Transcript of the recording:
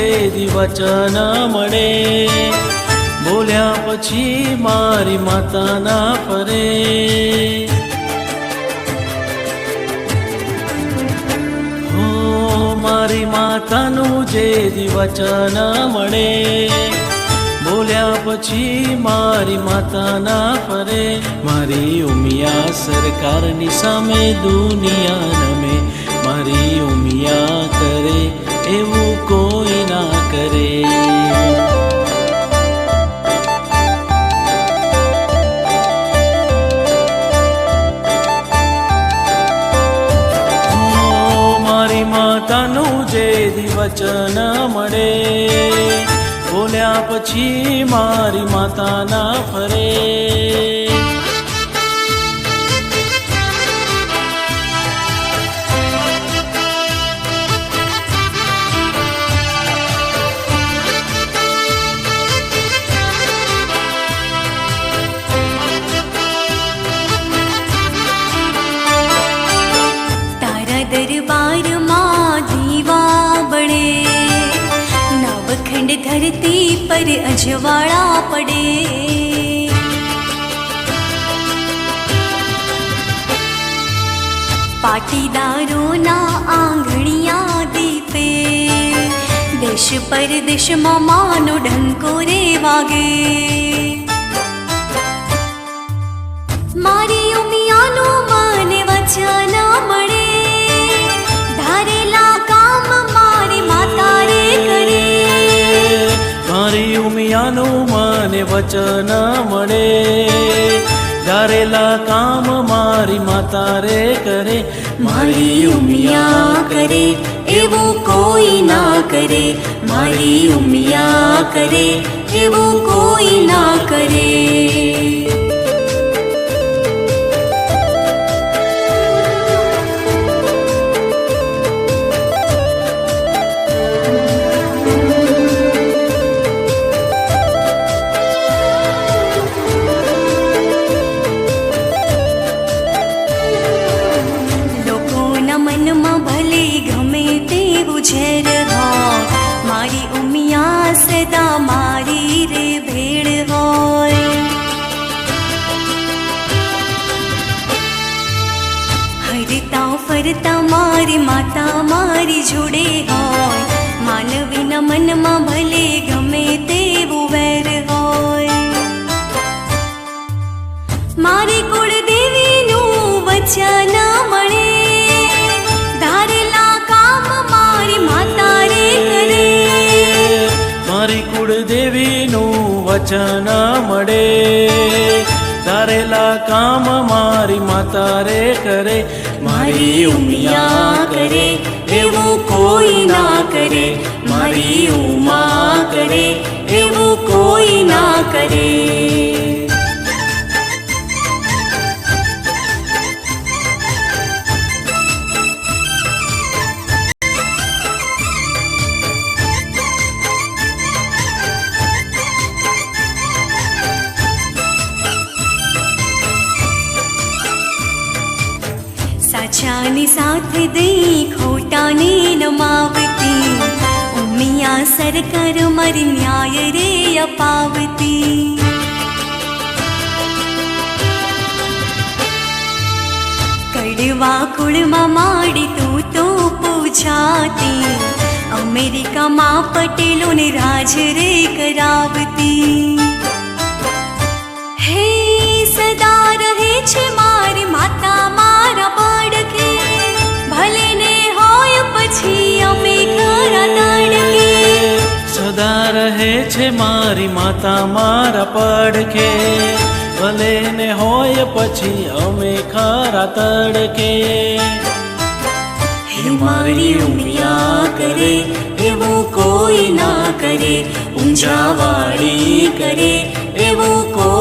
જેદી વચન મળે, બોલ્યા પછી મારી માતા ના ફરે. હો મારી માતાનું જેદી વચન મળે, બોલ્યા પછી મારી માતા ના ફરે. મારી ઉમિયા સરકારની સામે દુનિયા નમે, મારી ઉમિયા કરે એવું કોઈ ના કરે. મારી માતાનું જેદી વચન મળે, બોલ્યા પછી મારી માતા ના ફરે. તારા દરબારમાં દીવા બળે, નવખંડ ધરતી પર અજવાળા પડે. પાટીદારોના આંગણિયા દીપે, દેશ પરદેશમાં માનો ડંકો રે વાગે. મારી ઉમિયાનું મને વચન મળે, ધારેલા કામ મારી માતા રે કરે. મારી ઉમિયાનું મને વચન મળે, ધારેલા કામ મારી માતા રે કરે. મારી ઉમિયા કરે એવું કોઈ ના કરે, મારી ઉમિયા કરે એવું કોઈ ના કરે. મારી ઉમિયા સદા મારી રે ભેળ હોય. હરતા ફરતા મારી માતા મારી જોડે હોય, માનવીના મનમાં ભલે ગમે તેવું વેર હોય. મારી કુળદેવીનું વચન મળે, ધારેલા કામ મારી માતા રે કરે. મારી કુળદેવીનું વચન મળે, ધારેલા કામ મારી માતા રે કરે. મારી ઉમિયા કરે એવું કોઈ ના કરે, મારી ઉમા કરે એવું કોઈ ના કરે. સાચાની સાથ દઈ ખોટાને નમાવતી, ઉમિયા સરકાર મારી ન્યાય રે અપાવતી. કડવા કુળમાં માડી તું તો પૂજાતી, અમેરિકામાં પટેલોને રાજ રે કરાવતી. હે સદા રહે છે મારી માતા મારા પડખે, ભલે ને હોય પછી અમે ખરા તડકે. સદા રહે છે મારી માતા મારા પડખે, ભલે ને હોય પછી અમે ખરા તડકે. હે મારી ઉમિયા કરે એવું કોઈ ના કરે, ઊંઝા વાળી કરે એવું કોઈ